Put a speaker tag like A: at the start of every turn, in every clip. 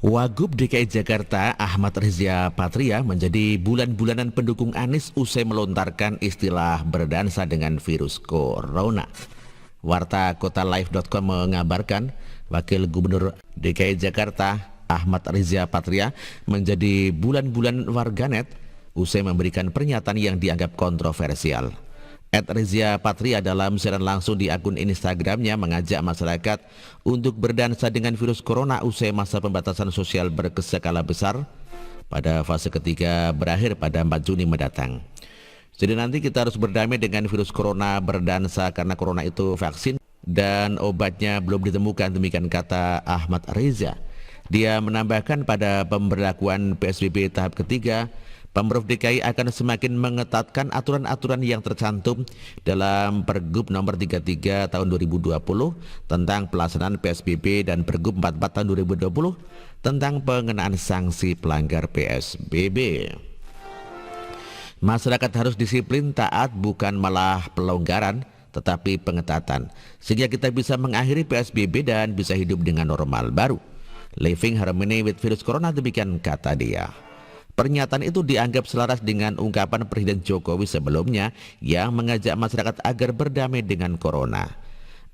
A: Wagub DKI Jakarta Ahmad Riza Patria menjadi bulan-bulanan pendukung Anies usai melontarkan istilah berdansa dengan virus corona. Warta kotalive.com mengabarkan Wakil Gubernur DKI Jakarta Ahmad Riza Patria menjadi bulan-bulan warganet usai memberikan pernyataan yang dianggap kontroversial. Riza Patria dalam siaran langsung di akun Instagramnya mengajak masyarakat untuk berdansa dengan virus corona usai masa pembatasan sosial berskala besar pada fase ketiga berakhir pada 4 Juni mendatang. Jadi nanti kita harus berdamai dengan virus corona, berdansa karena corona itu vaksin dan obatnya belum ditemukan, demikian kata Ahmad Riza. Dia menambahkan pada pemberlakuan PSBB tahap ketiga, Pemprov DKI akan semakin mengetatkan aturan-aturan yang tercantum dalam Pergub nomor 33 tahun 2020 tentang pelaksanaan PSBB dan Pergub 44 tahun 2020 tentang pengenaan sanksi pelanggar PSBB. Masyarakat harus disiplin, taat, bukan malah pelonggaran, tetapi pengetatan, sehingga kita bisa mengakhiri PSBB dan bisa hidup dengan normal baru. Living harmony with virus corona, demikian kata dia. Pernyataan itu dianggap selaras dengan ungkapan Presiden Jokowi sebelumnya yang mengajak masyarakat agar berdamai dengan corona.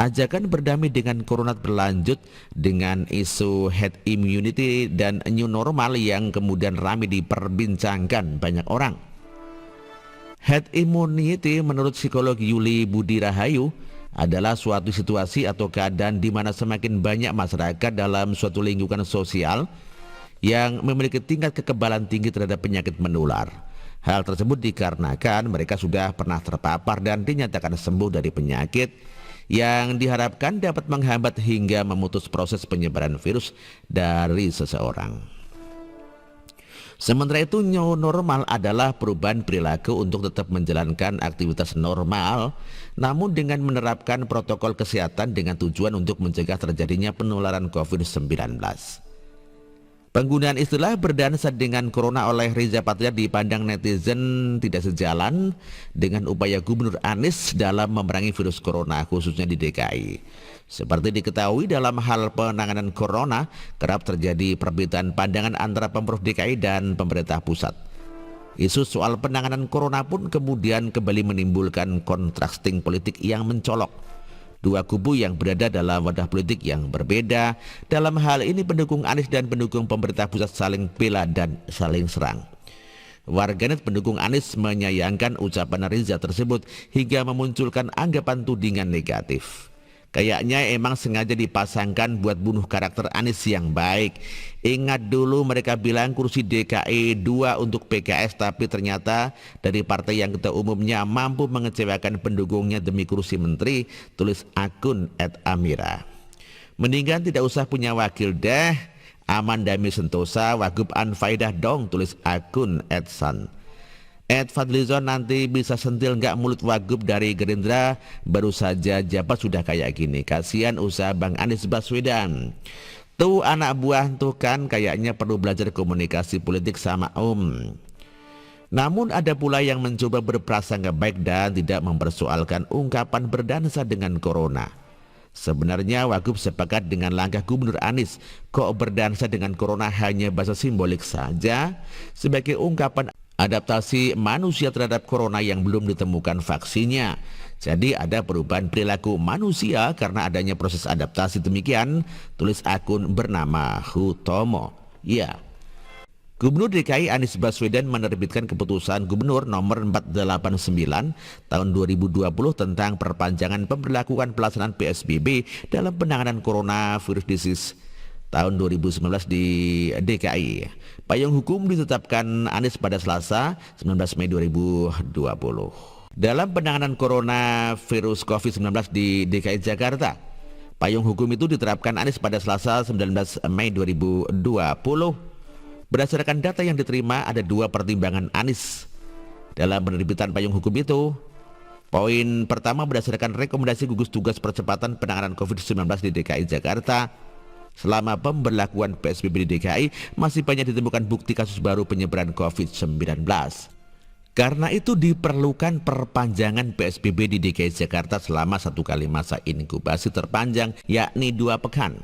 A: Ajakan berdamai dengan corona berlanjut dengan isu herd immunity dan new normal yang kemudian ramai diperbincangkan banyak orang. Herd immunity menurut psikolog Yuli Budi Rahayu adalah suatu situasi atau keadaan di mana semakin banyak masyarakat dalam suatu lingkungan sosial yang memiliki tingkat kekebalan tinggi terhadap penyakit menular. Hal tersebut dikarenakan mereka sudah pernah terpapar dan dinyatakan sembuh dari penyakit yang diharapkan dapat menghambat hingga memutus proses penyebaran virus dari seseorang. Sementara itu, new normal adalah perubahan perilaku untuk tetap menjalankan aktivitas normal, namun dengan menerapkan protokol kesehatan dengan tujuan untuk mencegah terjadinya penularan COVID-19. Penggunaan istilah berdansa dengan corona oleh Riza Patria dipandang netizen tidak sejalan dengan upaya Gubernur Anies dalam memerangi virus corona khususnya di DKI. Seperti diketahui dalam hal penanganan corona kerap terjadi perbedaan pandangan antara Pemprov DKI dan pemerintah pusat. Isu soal penanganan corona pun kemudian kembali menimbulkan kontrasting politik yang mencolok. Dua kubu yang berada dalam wadah politik yang berbeda. Dalam hal ini pendukung Anies dan pendukung pemerintah pusat saling bela dan saling serang. Warganet pendukung Anies menyayangkan ucapan Riza tersebut hingga memunculkan anggapan tudingan negatif. Kayaknya emang sengaja dipasangkan buat bunuh karakter Anies yang baik. Ingat dulu mereka bilang kursi DKI 2 untuk PKS, tapi ternyata dari partai yang ketua umumnya mampu mengecewakan pendukungnya demi kursi menteri, tulis akun @amira. Mendingan tidak usah punya wakil deh, aman Dami Sentosa, Wagub Anfaidah dong, tulis akun @san. Fadlizon nanti bisa sentil nggak mulut Wagub dari Gerindra, baru saja jabat sudah kayak gini, kasihan usaha Bang Anies Baswedan. Tuh anak buah tuh kan kayaknya perlu belajar komunikasi politik sama Namun ada pula yang mencoba berprasangka baik dan tidak mempersoalkan ungkapan berdansa dengan corona. Sebenarnya Wagub sepakat dengan langkah Gubernur Anies, kok berdansa dengan corona hanya bahasa simbolik saja sebagai ungkapan adaptasi manusia terhadap corona yang belum ditemukan vaksinnya. Jadi ada perubahan perilaku manusia karena adanya proses adaptasi, demikian tulis akun bernama Hutomo. Ya, Gubernur DKI Anies Baswedan menerbitkan keputusan Gubernur nomor 489 tahun 2020 tentang perpanjangan pemberlakuan pelaksanaan PSBB dalam penanganan coronavirus disease tahun 2019 di DKI. Payung hukum ditetapkan Anies pada Selasa 19 Mei 2020. Dalam penanganan coronavirus COVID-19 di DKI Jakarta, payung hukum itu diterapkan Anies pada Selasa 19 Mei 2020. Berdasarkan data yang diterima, ada 2 pertimbangan Anies dalam penerbitan payung hukum itu. Poin pertama, berdasarkan rekomendasi gugus tugas percepatan penanganan COVID-19 di DKI Jakarta, selama pemberlakuan PSBB di DKI masih banyak ditemukan bukti kasus baru penyebaran COVID-19. Karena itu diperlukan perpanjangan PSBB di DKI Jakarta selama 1 kali masa inkubasi terpanjang, yakni 2 pekan.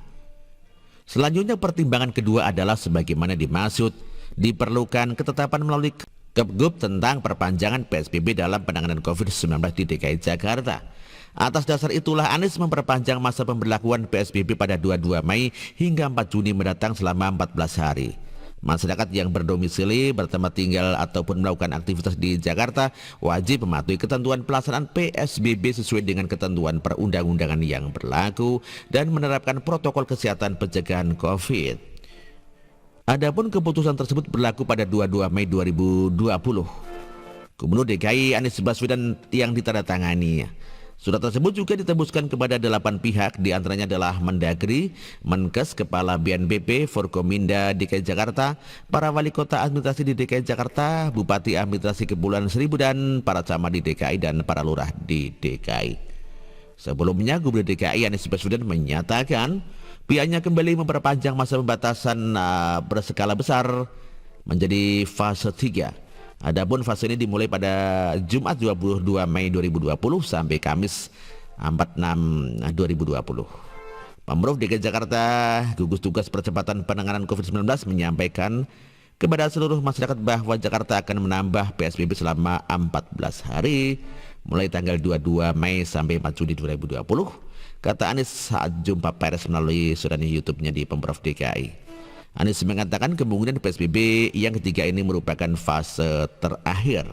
A: Selanjutnya pertimbangan kedua adalah sebagaimana dimaksud, diperlukan ketetapan melalui Kepgub tentang perpanjangan PSBB dalam penanganan COVID-19 di DKI Jakarta. Atas dasar itulah Anies memperpanjang masa pemberlakuan PSBB pada 22 Mei hingga 4 Juni mendatang selama 14 hari. Masyarakat yang berdomisili, bertempat tinggal ataupun melakukan aktivitas di Jakarta wajib mematuhi ketentuan pelaksanaan PSBB sesuai dengan ketentuan perundang-undangan yang berlaku dan menerapkan protokol kesehatan pencegahan COVID. Adapun keputusan tersebut berlaku pada 22 Mei 2020. Gubernur DKI Anies Baswedan yang ditandatangani. Surat tersebut juga ditembuskan kepada 8 pihak, diantaranya adalah Mendagri, Menkes, Kepala BNPB, Forkominda DKI Jakarta, para wali kota administrasi di DKI Jakarta, Bupati Administrasi Kepulauan Seribu, dan para camat di DKI dan para lurah di DKI. Sebelumnya, Gubernur DKI Anies Baswedan menyatakan pihaknya kembali memperpanjang masa pembatasan berskala besar menjadi fase 3. Adapun fase ini dimulai pada Jumat 22 Mei 2020 sampai Kamis 4 6 2020. Pemprov DKI Jakarta, gugus tugas percepatan penanganan COVID-19 menyampaikan kepada seluruh masyarakat bahwa Jakarta akan menambah PSBB selama 14 hari mulai tanggal 22 Mei sampai 4 Juni 2020. Kata Anies saat jumpa pers melalui suratnya YouTube-nya di Pemprov DKI. Anies mengatakan kemungkinan PSBB yang ketiga ini merupakan fase terakhir.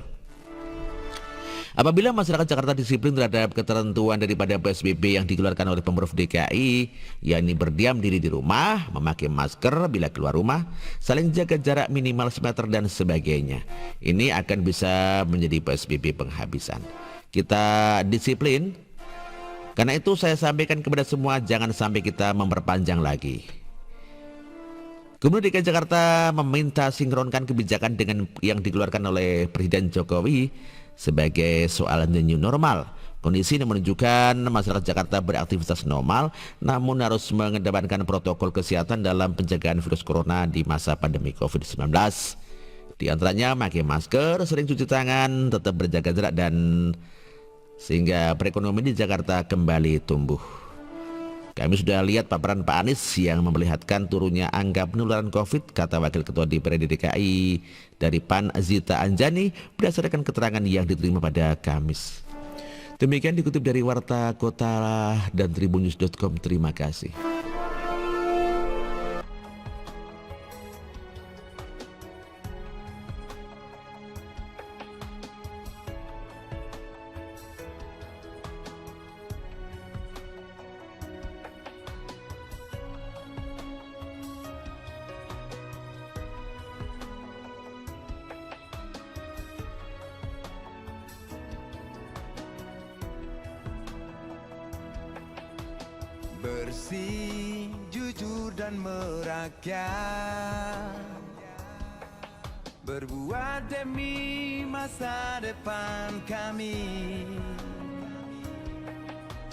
A: Apabila masyarakat Jakarta disiplin terhadap ketentuan daripada PSBB yang dikeluarkan oleh Pemprov DKI, yakni berdiam diri di rumah, memakai masker bila keluar rumah, saling jaga jarak minimal semeter dan sebagainya, ini akan bisa menjadi PSBB penghabisan. Kita disiplin. Karena itu saya sampaikan kepada semua, jangan sampai kita memperpanjang lagi. Gubernur DKI Jakarta meminta sinkronkan kebijakan dengan yang dikeluarkan oleh Presiden Jokowi sebagai soal the new normal. Kondisi ini menunjukkan masyarakat Jakarta beraktivitas normal, namun harus mengedepankan protokol kesehatan dalam pencegahan virus corona di masa pandemi COVID-19. Di antaranya memakai masker, sering cuci tangan, tetap berjaga jarak, dan sehingga perekonomian di Jakarta kembali tumbuh. Kami sudah lihat paparan Pak Anies yang memperlihatkan turunnya angka penularan COVID, kata Wakil Ketua DPRD DKI dari PAN Zita Anjani berdasarkan keterangan yang diterima pada Kamis. Demikian dikutip dari Warta Kota dan Tribunnews.com. Terima kasih.
B: Bersih, jujur dan merakyat, berbuat demi masa depan kami.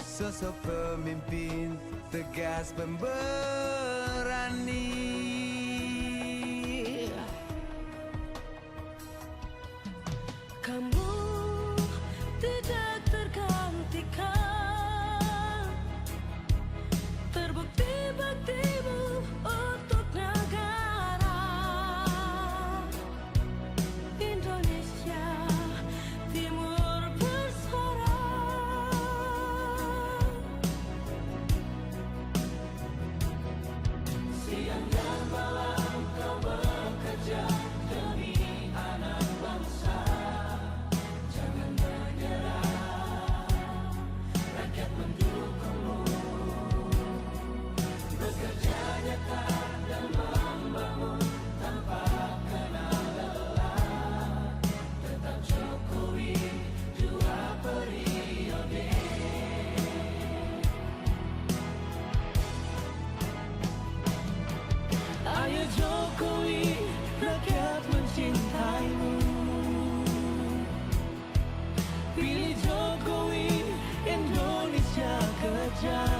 B: Sosok pemimpin tegas pemberani,
C: kamu tidak tergantikan. Terbukti baktimu untuk negara Indonesia Timur bersuara. Siang dan malam kau bekerja demi anak bangsa. Jangan menyerah, rakyat mendukungmu. Bekerja nyata dan membangun tanpa kenal lelah. Tetap Jokowi 2 periode. Ayo Jokowi, rakyat mencintaimu. Pilih Jokowi, Indonesia kejar.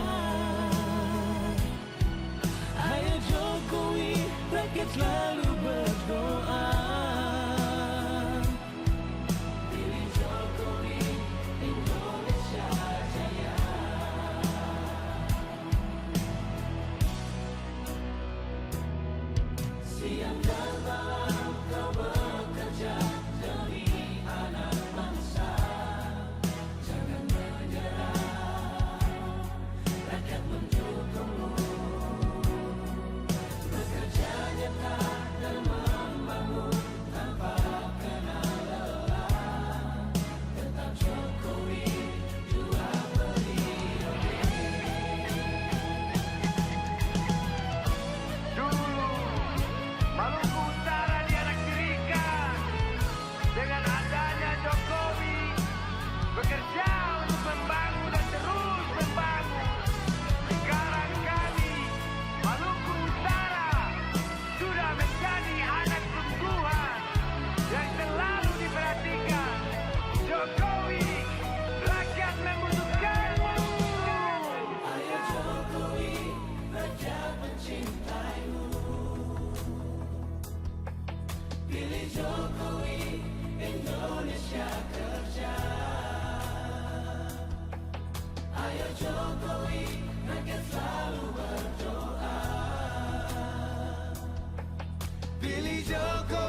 C: Ayo Jokowi, rakyat selalu berdoa. Pilih Jokowi, Indonesia jaya. Jokowi, rakyat selalu berdoa.
B: Pilih Jokowi.